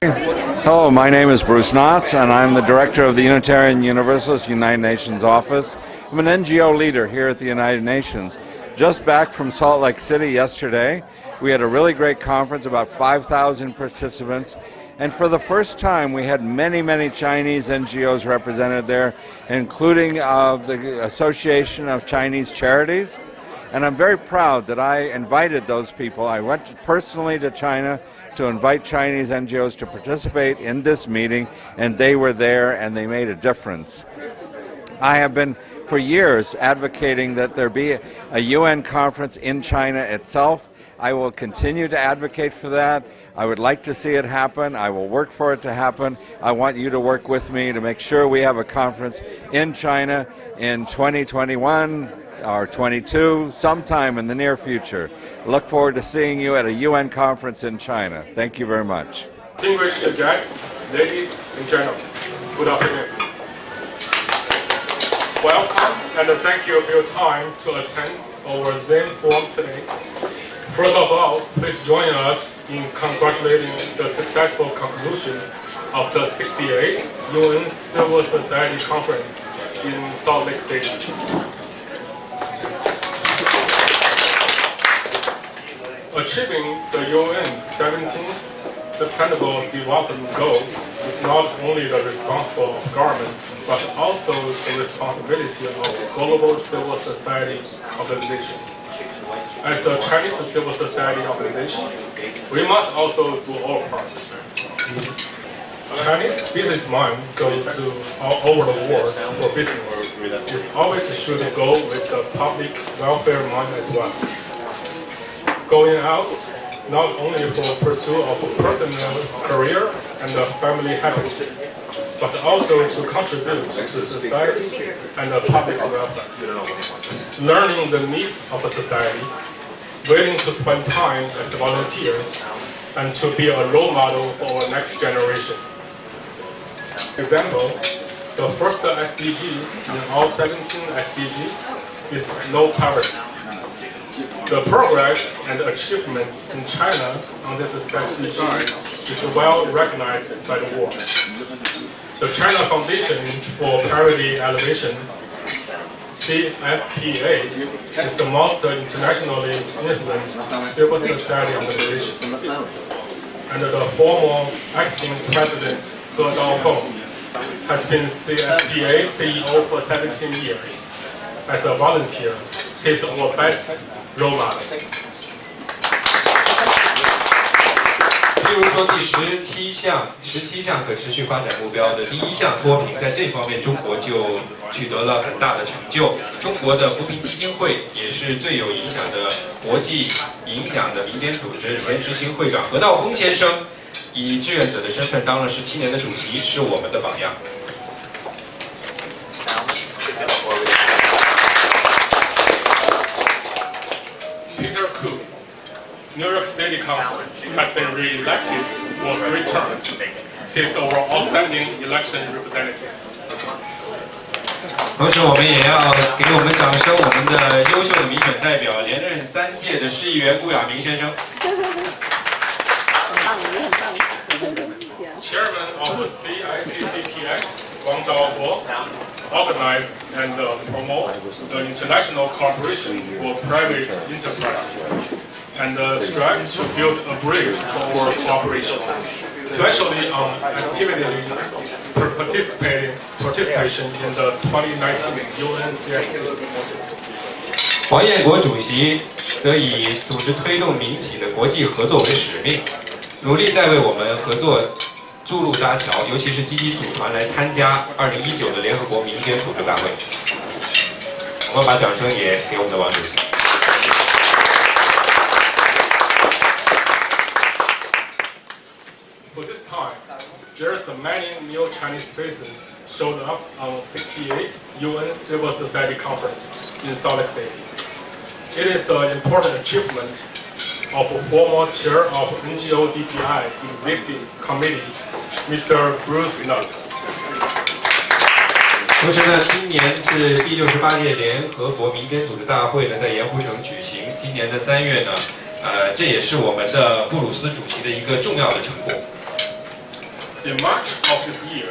Hello, my name is Bruce Knotts, and I'm the director of the Unitarian Universalist United Nations office. I'm an NGO leader here at the United Nations. Just back from Salt Lake City yesterday, we had a really great conference, about 5,000 participants, and for the first time we had many Chinese NGOs represented there, including the Association of Chinese Charities. And I'm very proud that I invited those people. I went personally to China to invite Chinese NGOs to participate in this meeting, and they were there and they made a difference. I have been for years advocating that there be a UN conference in China itself. I will continue to advocate for that. I would like to see it happen. I will work for it to happen. I want you to work with me to make sure we have a conference in China in 2021 or 22, sometime in the near future. Look forward to seeing you at a UN conference in China. Thank you very much. Distinguished guests, ladies and gentlemen, good afternoon. Welcome and thank you for your time to attend our Zen Forum today. First of all, please join us in congratulating the successful conclusion of the 68th UN Civil Society Conference in Salt Lake City. Achieving the UN's 17th Sustainable Development Goal is not only the responsibility of government, but also the responsibility of global civil society organizations. As a Chinese civil society organization, we must also do our part. Chinese businessmen go to all over the world for business. It always should go with the public welfare mind as well. Going out not only for pursuit of a personal career and family happiness, but also to contribute to society and the public welfare. Learning the needs of a society, willing to spend time as a volunteer, and to be a role model for our next generation. Example, the first SDG in all 17 SDGs is no poverty. The progress and achievements in China on this SDG is well recognized by the world. The China Foundation for Poverty Elevation, CFPA, is the most internationally influenced civil society organization. And the former acting president He Daofeng has been CFPA CEO for 17 years. As a volunteer, he is our best role model. 譬如说第17项可持续发展目标的第1项脱贫，在这方面中国就取得了很大的成就。中国的扶贫基金会也是最有影响的国际影响的民间组织前执行会长何道峰先生，以志愿者的身份当了17年的主席，是我们的榜样。New York City Council has been re-elected for 3 terms. He is our outstanding election representative. 同时，我们也要给我们掌声，我们的优秀的民选代表，连任3届的市议员顾亚明先生。Chairman of CICCPS, Wang Daobo, organized and promotes the international cooperation for private enterprises, and strive to build a bridge for our cooperation, especially on participation in the 2019 UN CSC. 黄彦国主席则以组织推动民企的国际合作为使命，努力在为我们合作筑路搭桥，尤其是积极组团来参加2019的联合国民间组织大会。我们把掌声也给我们的王主席。For this time, there's many new Chinese faces showed up on 68th UN Civil Society Conference in Salt Lake City. It is an important achievement of former chair of NGO DPI Executive Committee, Mr. Bruce Knotts. 同时呢，今年是第68届联合国民间组织大会呢在盐湖城举行。今年的3月呢，这也是我们的布鲁斯主席的一个重要的成果。In March of this year,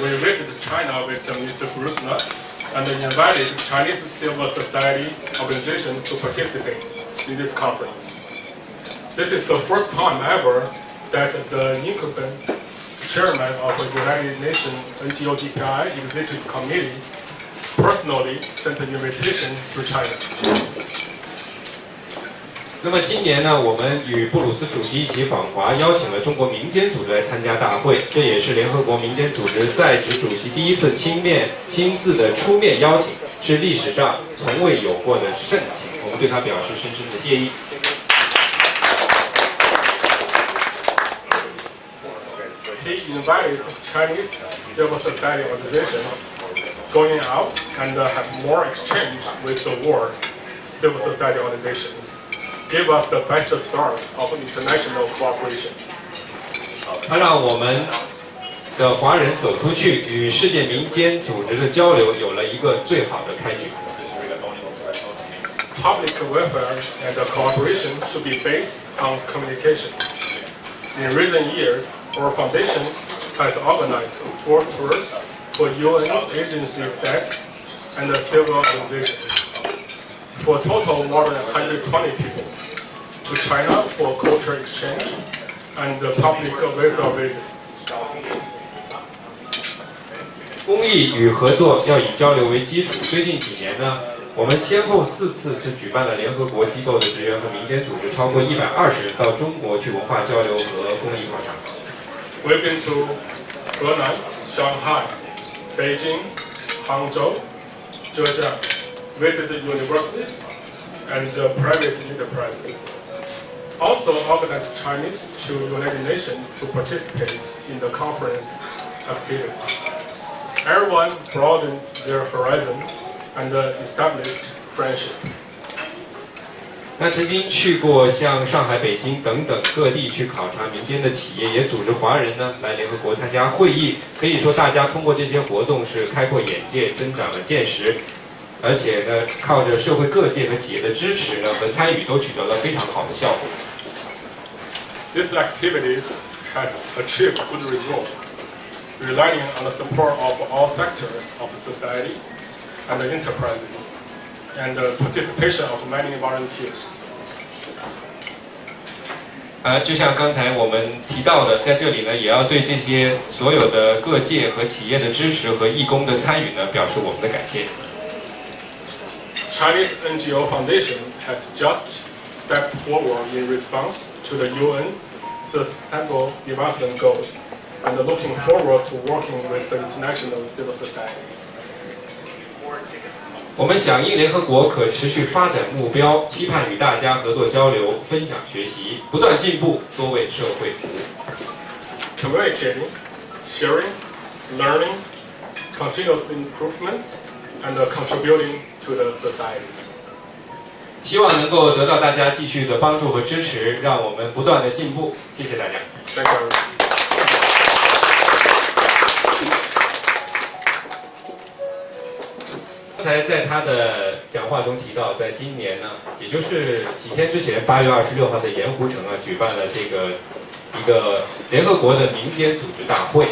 we visited China with Mr. Bruce Nutt and invited Chinese civil society organizations to participate in this conference. This is the first time ever that the incumbent chairman of the United Nations NGO WPTV Executive Committee personally sent an invitation to China. 那么今年呢，我们与布鲁斯主席一起访华，邀请了中国民间组织来参加大会，这也是联合国民间组织在职主席第一次亲自的出面邀请，是历史上从未有过的盛情，我们对他表示深深的谢意。He invited Chinese civil society organizations going out and have more exchange with the world civil society organizations. Give us the best start of international cooperation. 他让我们的华人走出去，与世界民间组织的交流有了一个最好的开局。Public welfare and cooperation should be based on communication. In recent years, our foundation has organized 4 tours for UN agency staffs and civil organizations, for a total more than 120 people, to China for culture exchange and public welfare visits. 公益与合作要以交流为基础。最近几年呢，我们先后4次举办了联合国机构的职员和民间组织超过120人到中国去文化交流和公益考察。We've been to Henan, Shanghai, Beijing, Hangzhou, Zhejiang, visited universities and private enterprises. Also organized Chinese to United Nations to participate in the conference activities. Everyone broadened their horizon and established friendship. 那曾经去过像上海、北京等等各地去考察民间的企业，也组织华人呢来联合国参加会议。可以说，大家通过这些活动是开阔眼界、增长了见识，而且呢，靠着社会各界和企业的支持呢和参与，都取得了非常好的效果。These activities has achieved good results, relying on the support of all sectors of society and enterprises, and the participation of many volunteers. 就像刚才我们提到的，在这里呢，也要对这些所有的各界和企业的支持和义工的参与呢，表示我们的感谢。Chinese NGO Foundation has just stepped forward in response to the UN Sustainable Development Goals and looking forward to working with the international civil societies. 我们响应联合国可持续发展目标，期盼与大家合作交流、分享学习，不断进步，多为社会服务。Communicating, sharing, learning, continuous improvement, and contributing to the society. 希望能够得到大家继续的帮助和支持，让我们不断的进步。谢谢大家。Thank you. 刚才在他的讲话中提到，在今年呢，也就是几天之前，8月26号在盐湖城啊，举办了这个一个联合国的民间组织大会。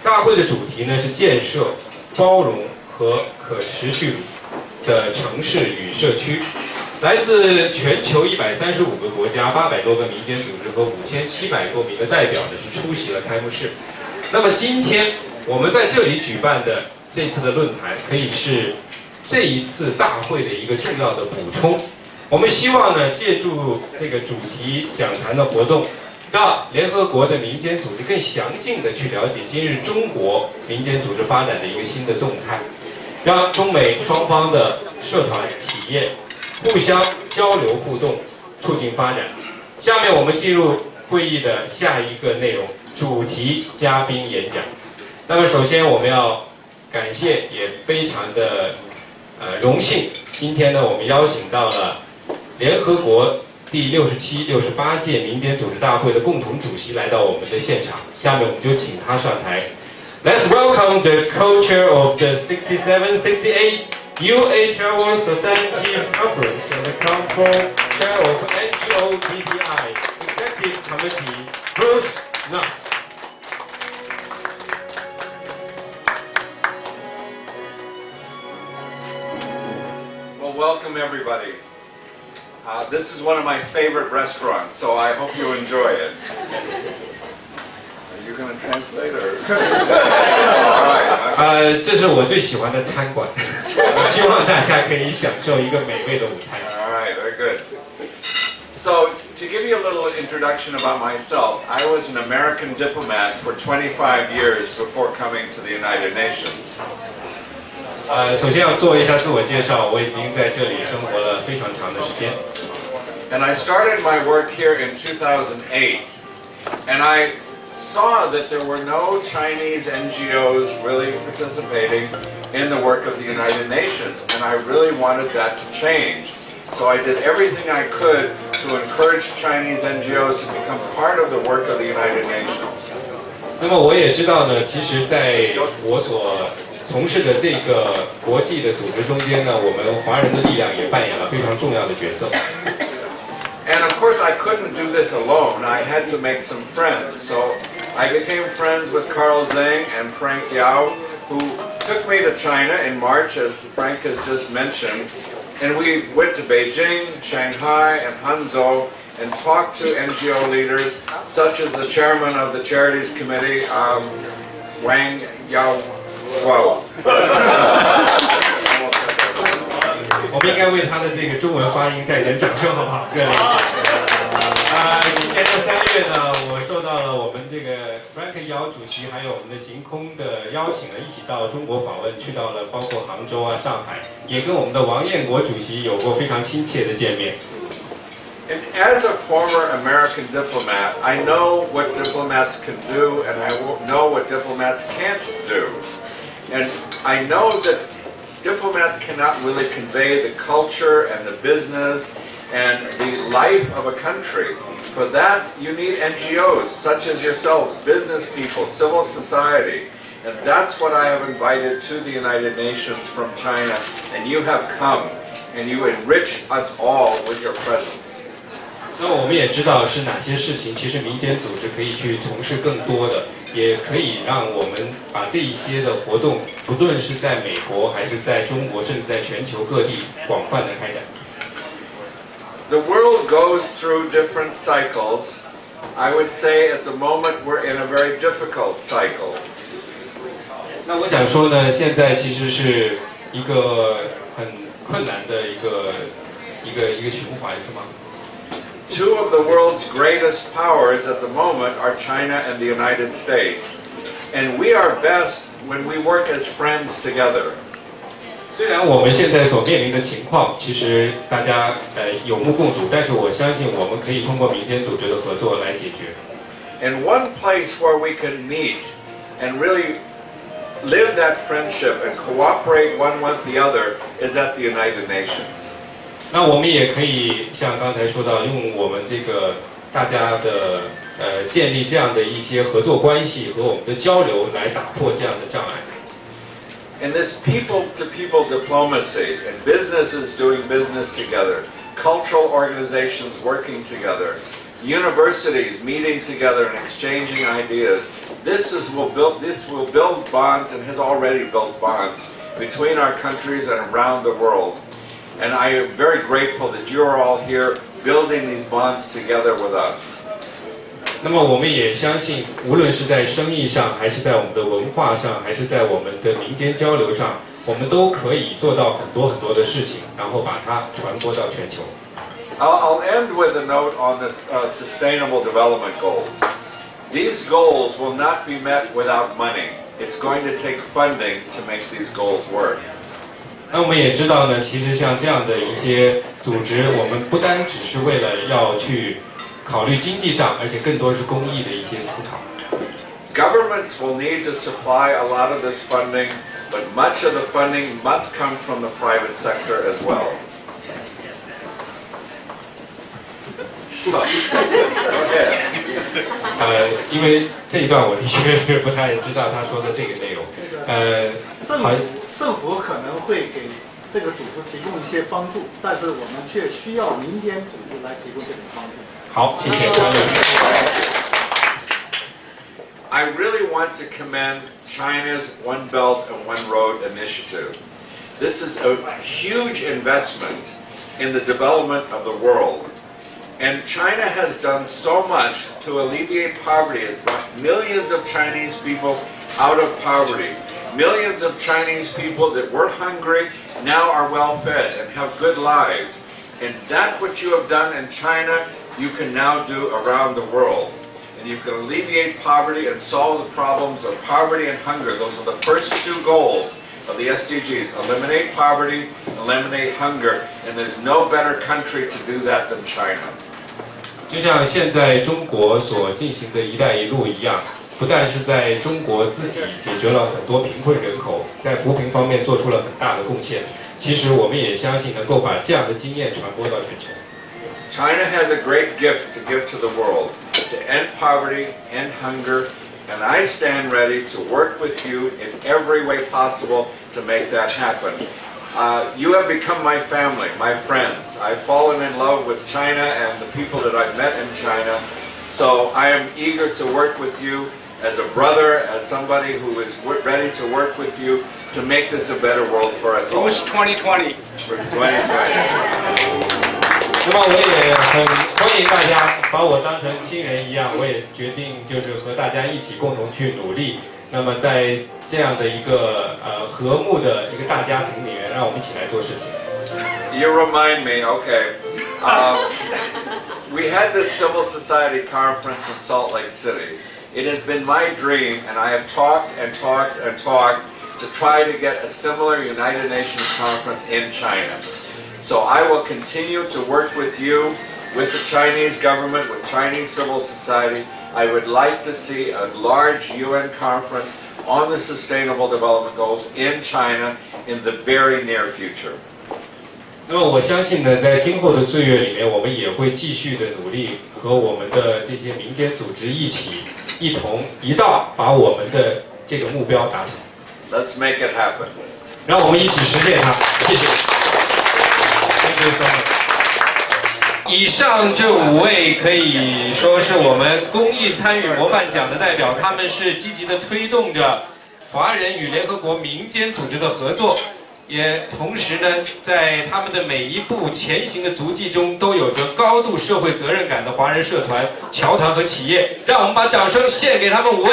大会的主题呢是建设包容和可持续的城市与社区。来自全球135个国家、800多个民间组织和5700多名的代表呢是出席了开幕式。那么今天我们在这里举办的这次的论坛，可以是这一次大会的一个重要的补充。我们希望呢，借助这个主题讲坛的活动，让联合国的民间组织更详尽地去了解今日中国民间组织发展的一个新的动态，让中美双方的社团、企业互相交流互动，促进发展。下面我们进入会议的下一个内容，主题嘉宾演讲。那么首先我们要感谢，也非常的荣幸，今天呢我们邀请到了联合国第67、68届民间组织大会的共同主席来到我们的现场。下面我们就请他上台。Let's welcome the co-chair of the 67-68 UN NGO Society Conference and the co-chair of NGO WPTV Executive Committee, Bruce Nutt. welcome everybody. This is one of my favorite restaurants, so I hope you enjoy it. Are you going to translate or? All right. 这是我最喜欢的餐馆，希望大家可以享受一个美味的午餐。All right, very good. So, to give you a little introduction about myself, I was an American diplomat for 25 years before coming to the United Nations. 首先要做一下自我介绍，我已经在这里生活了非常长的时间。And I started my work here in 2008, and I saw that there were no Chinese NGOs really participating in the work of the United Nations, and I really wanted that to change. So I did everything I could to encourage Chinese NGOs to become part of the work of the United Nations. 那么我也知道呢，其实在我所从事的这个国际的组织中间呢，我们华人的力量也扮演了非常重要的角色。And of course I couldn't do this alone. I had to make some friends. So I became friends with Carl Zeng and Frank Yao, who took me to China in March, as Frank has just mentioned. And we went to Beijing, Shanghai, and Hangzhou and talked to NGO leaders, such as the chairman of the Charities Committee, Wang Yao. 我们应该为他的这个中文发音再点掌声，好不好？热烈一点。今年的3月呢，我受到了我们这个 Frank Yao 主席还有我们的行空的邀请呢，一起到中国访问，去到了包括杭州啊、上海，也跟我们的王彦国主席有过非常亲切的见面。And as a former American diplomat, I know what diplomats can do, and I know what diplomats can't do. And I know that diplomats cannot really convey the culture and the business and the life of a country. For that, you need NGOs such as yourselves, business people, civil society. And that's what I have invited to the United Nations from China. And you have come, and you enrich us all with your presence. 那我们也知道是哪些事情，其实民间组织可以去从事更多的，也可以让我们把这一些的活动，不论是在美国还是在中国，甚至在全球各地广泛的开展。The world goes through different cycles. I would say at the moment we're in a very difficult cycle. 那我想说呢，现在其实是一个很困难的一个循环，是吗？ Two of the world's greatest powers at the moment are China and the United States. And we are best when we work as friends together. 虽然我们现在所面临的情况，其实大家有目共睹，但是我相信我们可以通过民间组织的合作来解决。And one place where we can meet and really live that friendship and cooperate one with the other is at the United Nations. 那我们也可以像刚才说到，用我们这个大家的建立这样的一些合作关系和我们的交流，来打破这样的障碍。And this people-to-people diplomacy and businesses doing business together, cultural organizations working together, universities meeting together and exchanging ideas. This will build bonds and has already built bonds between our countries and around the world. And I am very grateful that you are all here building these bonds together with us. 那么我们也相信，无论是在生意上，还是在我们的文化上，还是在我们的民间交流上，我们都可以做到很多很多的事情，然后把它传播到全球。I'll end with a note on the Sustainable Development Goals. These goals will not be met without money. It's going to take funding to make these goals work. 那我们也知道呢，其实像这样的一些组织，我们不单只是为了要去考虑经济上，而且更多是公益的一些思考。Governments will need to supply a lot of this funding, but much of the funding must come from the private sector as well. So, go ahead. 因为这一段我的确是不太知道他说的这个内容。政府可能会给这个组织提供一些帮助，但是我们却需要民间组织来提供这种帮助。好，谢谢关律师。I really want to commend China's One Belt and One Road initiative. This is a huge investment in the development of the world. And China has done so much to alleviate poverty. It's brought millions of Chinese people out of poverty. Millions of Chinese people that were hungry now are well fed and have good lives. And that what you have done in China, you can now do around the world. And you can alleviate poverty and solve the problems of poverty and hunger. Those are the first two goals of the SDGs. Eliminate poverty, eliminate hunger. And there's no better country to do that than China. 就像现在中国所进行的一带一路一样，不但是在中国自己解决了很多贫困人口，在扶贫方面做出了很大的贡献。其实我们也相信能够把这样的经验传播到全球。China has a great gift to give to the world, to end poverty, end hunger, and I stand ready to work with you in every way possible to make that happen. You have become my family, my friends. I've fallen in love with China and the people that I've met in China. So I am eager to work with you as a brother, as somebody who is ready to work with you to make this a better world for us all. Bruce 2020. For 2020. 那么我也很欢迎大家把我当成亲人一样，我也决定就是和大家一起共同去努力。那么在这样的一个和睦的一个大家庭里面，让我们一起来做事情。You remind me, okay. We had this civil society conference in Salt Lake City. It has been my dream, and I have talked and talked and talked to try to get a similar United Nations conference in China. So I will continue to work with you, with the Chinese government, with Chinese civil society. I would like to see a large UN conference on the Sustainable Development Goals in China in the very near future. 那么我相信呢，在今后的岁月里面，我们也会继续的努力，和我们的这些民间组织一同一道，把我们的这个目标达成。Let's make it happen. 让我们一起实现它。谢谢。Thank you so much. 以上这5位可以说是我们公益参与模范奖的代表，他们是积极的推动着华人与联合国民间组织的合作，也同时呢，在他们的每一步前行的足迹中，都有着高度社会责任感的华人社团、侨团和企业。让我们把掌声献给他们5位。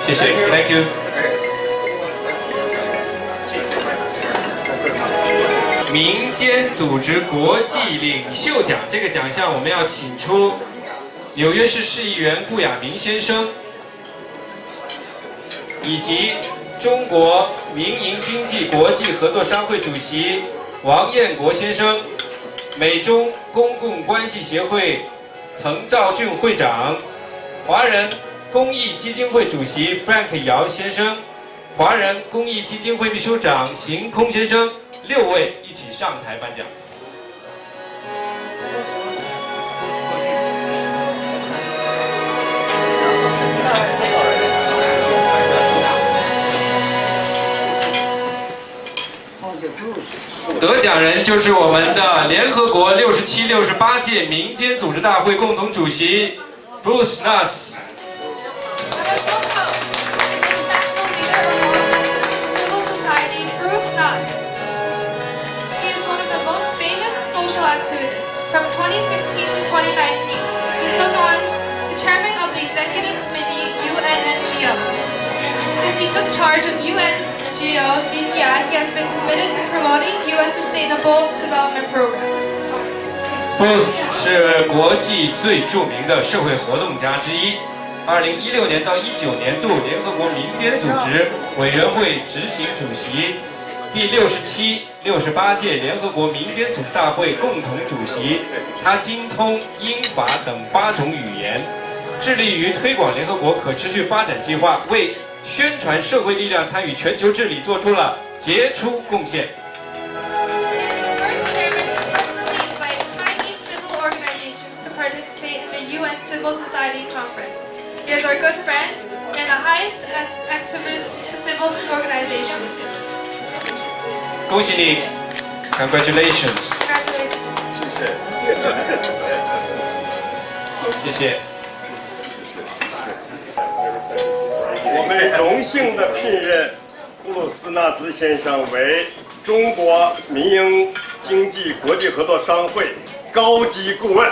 谢谢 ，Thank you。民间组织国际领袖奖这个奖项，我们要请出纽约市市议员顾亚明先生，以及中国民营经济国际合作商会主席王彦国先生，美中公共关系协会滕肇俊会长，华人公益基金会主席 Frank 姚先生，华人公益基金会秘书长邢空先生，6位一起上台颁奖。得奖人就是我们的联合国67、68届民间组织大会共同主席 Bruce Nuts。From 2016 to 2019, he took on the chairman of the executive committee UN NGO. Since he took charge of UN NGO WPTV, he has been committed to promoting UN Sustainable Development Program. Bruce 是国际最著名的社会活动家之一。2016年到19年度联合国民间组织委员会执行主席。第67、68届联合国民间组织大会共同主席，他精通英法等8种语言，致力于推广联合国可持续发展计划，为宣传社会力量参与全球治理做出了杰出贡献。Civil Society Conference. He is our good friend and the highest activist to civil organizations. 恭喜你 ，Congratulations！ Congratulations. 谢谢。我们荣幸地聘任布鲁斯纳兹先生为中国民营经济国际合作商会高级顾问。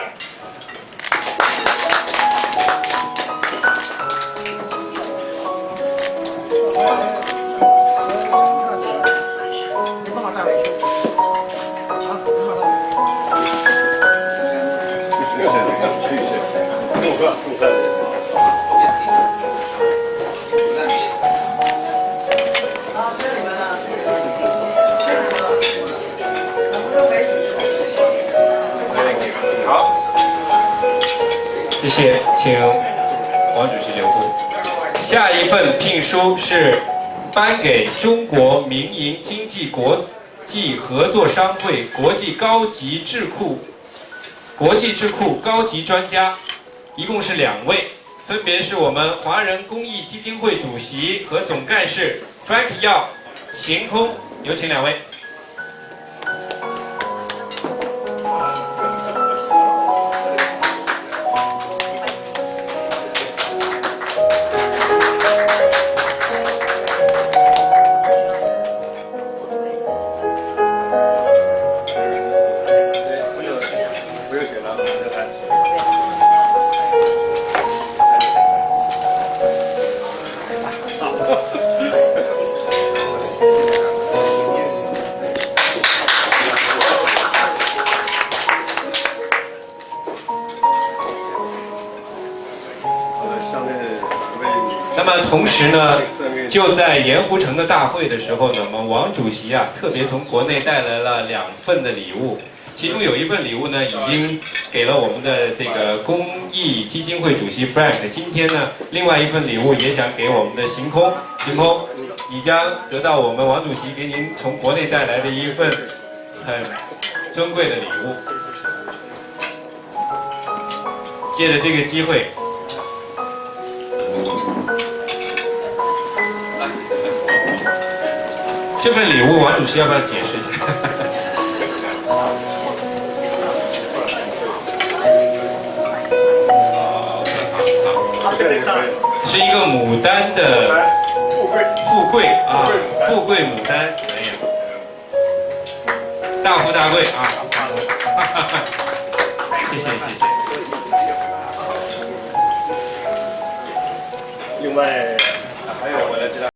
祝贺！好，谢谢，请王主席留步。下一份聘书是颁给中国民营经济国际合作商会国际智库高级专家，一共是2位，分别是我们华人公益基金会主席和总干事 Frank 耀，行空，有请2位。那么同时呢，就在盐湖城的大会的时候呢，我们王主席啊，特别从国内带来了2份的礼物，其中有一份礼物呢，已经给了我们的这个公益基金会主席 Frank。今天呢，另外一份礼物也想给我们的行空，你将得到我们王主席给您从国内带来的一份很尊贵的礼物。借着这个机会。这份礼物，王主席要不要解释一下？是一个牡丹的富贵啊，富贵牡丹，可以，大富大贵啊！谢谢谢谢。另外还有我来知道。